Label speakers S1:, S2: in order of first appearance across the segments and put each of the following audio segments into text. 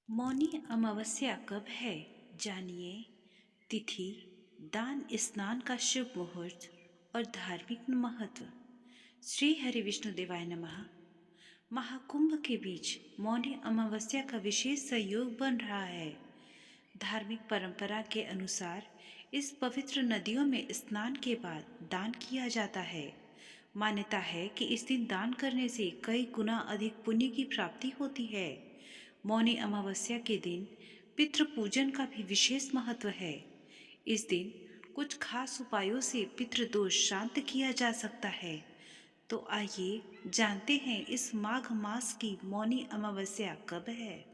S1: मौनी अमावस्या कब है? जानिए। तिथि, दान स्नान का शुभ मुहूर्त और धार्मिक महत्व। श्री हरि विष्णु देवाय नमः। महाकुंभ के बीच मौनी अमावस्या का विशेष संयोग बन रहा है। धार्मिक परंपरा के अनुसार इस पवित्र नदियों में स्नान के बाद दान किया जाता है। मान्यता है कि इस दिन दान करने से कई गुना अधिक पुण्य की प्राप्ति होती है। मौनी अमावस्या के दिन पितृ पूजन का भी विशेष महत्व है। इस दिन कुछ खास उपायों से पितृदोष शांत किया जा सकता है। तो आइए जानते हैं इस माघ मास की मौनी अमावस्या कब है।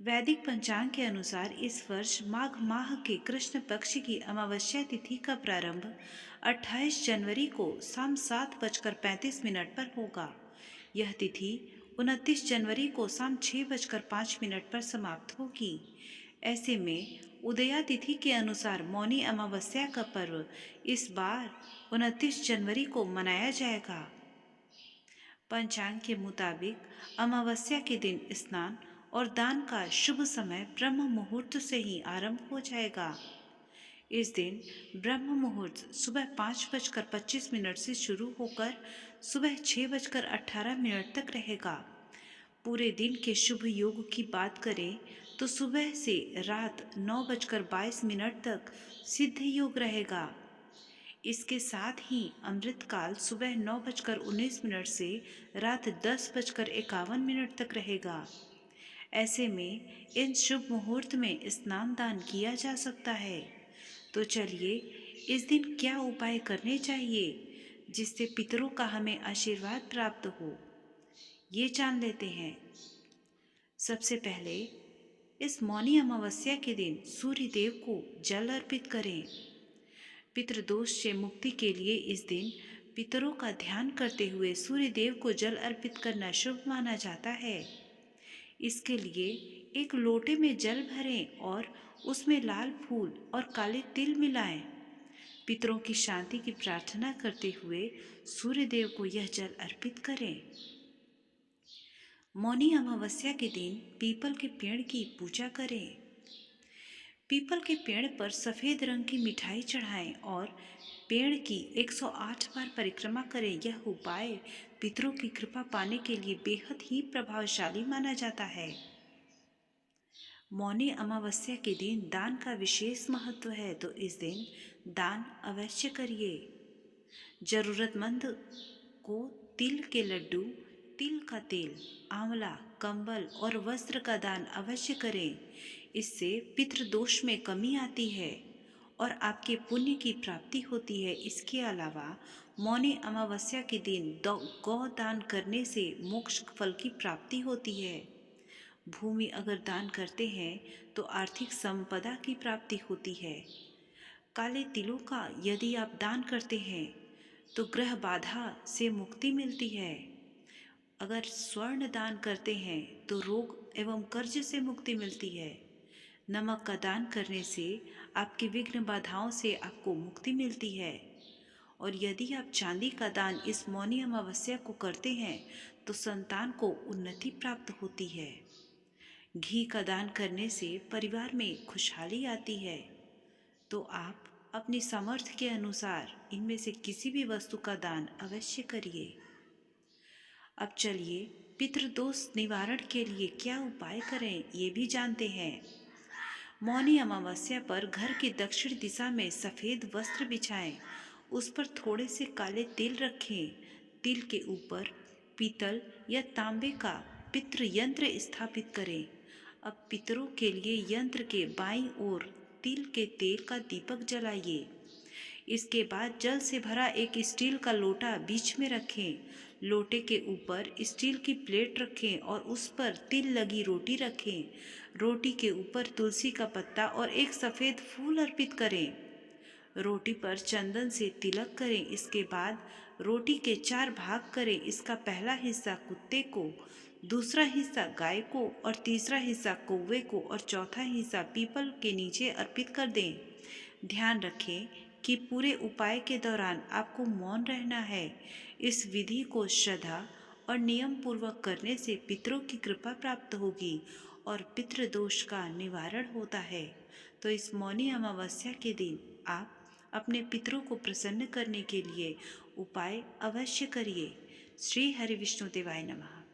S1: वैदिक पंचांग के अनुसार इस वर्ष माघ माह के कृष्ण पक्ष की अमावस्या तिथि का प्रारंभ 28 जनवरी को शाम 7:35 पर होगा। यह तिथि 29 जनवरी को शाम 6:05 पर समाप्त होगी। ऐसे में उदया तिथि के अनुसार मौनी अमावस्या का पर्व इस बार 29 जनवरी को मनाया जाएगा। पंचांग के मुताबिक अमावस्या के दिन स्नान और दान का शुभ समय ब्रह्म मुहूर्त से ही आरंभ हो जाएगा। इस दिन ब्रह्म मुहूर्त सुबह 5:25 से शुरू होकर सुबह 6:18 तक रहेगा। पूरे दिन के शुभ योग की बात करें तो सुबह से रात 9:22 तक सिद्ध योग रहेगा। इसके साथ ही अमृतकाल सुबह 9:19 से रात 10:51 तक रहेगा। ऐसे में इन शुभ मुहूर्त में स्नान दान किया जा सकता है। तो चलिए इस दिन क्या उपाय करने चाहिए जिससे पितरों का हमें आशीर्वाद प्राप्त हो, ये जान लेते हैं। सबसे पहले इस मौनी अमावस्या के दिन सूर्य देव को जल अर्पित करें। पितृदोष से मुक्ति के लिए इस दिन पितरों का ध्यान करते हुए सूर्य देव को जल अर्पित करना शुभ माना जाता है। इसके लिए एक लोटे में जल भरें और उसमें लाल फूल और काले तिल मिलाएं। पितरों की शांति की प्रार्थना करते हुए सूर्य देव को यह जल अर्पित करें। मौनी अमावस्या के दिन पीपल के पेड़ की पूजा करें। पीपल के पेड़ पर सफ़ेद रंग की मिठाई चढ़ाएं और पेड़ की 108 बार परिक्रमा करें। यह उपाय पितरों की कृपा पाने के लिए बेहद ही प्रभावशाली माना जाता है। मौनी अमावस्या के दिन दान का विशेष महत्व है, तो इस दिन दान अवश्य करिए। जरूरतमंद को तिल के लड्डू, तिल का तेल, आंवला, कंबल और वस्त्र का दान अवश्य करें। इससे पितृदोष में कमी आती है और आपके पुण्य की प्राप्ति होती है। इसके अलावा मौनी अमावस्या के दिन गौ दान करने से मोक्ष फल की प्राप्ति होती है। भूमि अगर दान करते हैं तो आर्थिक संपदा की प्राप्ति होती है। काले तिलों का यदि आप दान करते हैं तो ग्रह बाधा से मुक्ति मिलती है। अगर स्वर्ण दान करते हैं तो रोग एवं कर्ज से मुक्ति मिलती है। नमक का दान करने से आपकी विघ्न बाधाओं से आपको मुक्ति मिलती है। और यदि आप चांदी का दान इस मौनी अमावस्या को करते हैं तो संतान को उन्नति प्राप्त होती है। घी का दान करने से परिवार में खुशहाली आती है। तो आप अपनी सामर्थ्य के अनुसार इनमें से किसी भी वस्तु का दान अवश्य करिए। अब चलिए पितृदोष निवारण के लिए क्या उपाय करें, ये भी जानते हैं। मौनी अमावस्या पर घर की दक्षिण दिशा में सफ़ेद वस्त्र बिछाएं। उस पर थोड़े से काले तिल रखें। तिल के ऊपर पीतल या तांबे का पितृ यंत्र स्थापित करें। अब पितरों के लिए यंत्र के बाईं ओर तिल के तेल का दीपक जलाइए। इसके बाद जल से भरा एक स्टील का लोटा बीच में रखें। लोटे के ऊपर स्टील की प्लेट रखें और उस पर तिल लगी रोटी रखें। रोटी के ऊपर तुलसी का पत्ता और एक सफ़ेद फूल अर्पित करें। रोटी पर चंदन से तिलक करें। इसके बाद रोटी के 4 भाग करें। इसका पहला हिस्सा कुत्ते को, दूसरा हिस्सा गाय को और तीसरा हिस्सा कौवे को और चौथा हिस्सा पीपल के नीचे अर्पित कर दें। ध्यान रखें कि पूरे उपाय के दौरान आपको मौन रहना है। इस विधि को श्रद्धा और नियम पूर्वक करने से पितरों की कृपा प्राप्त होगी और पितृदोष का निवारण होता है। तो इस मौनी अमावस्या के दिन आप अपने पितरों को प्रसन्न करने के लिए उपाय अवश्य करिए। श्री हरि विष्णु देवाय नमः।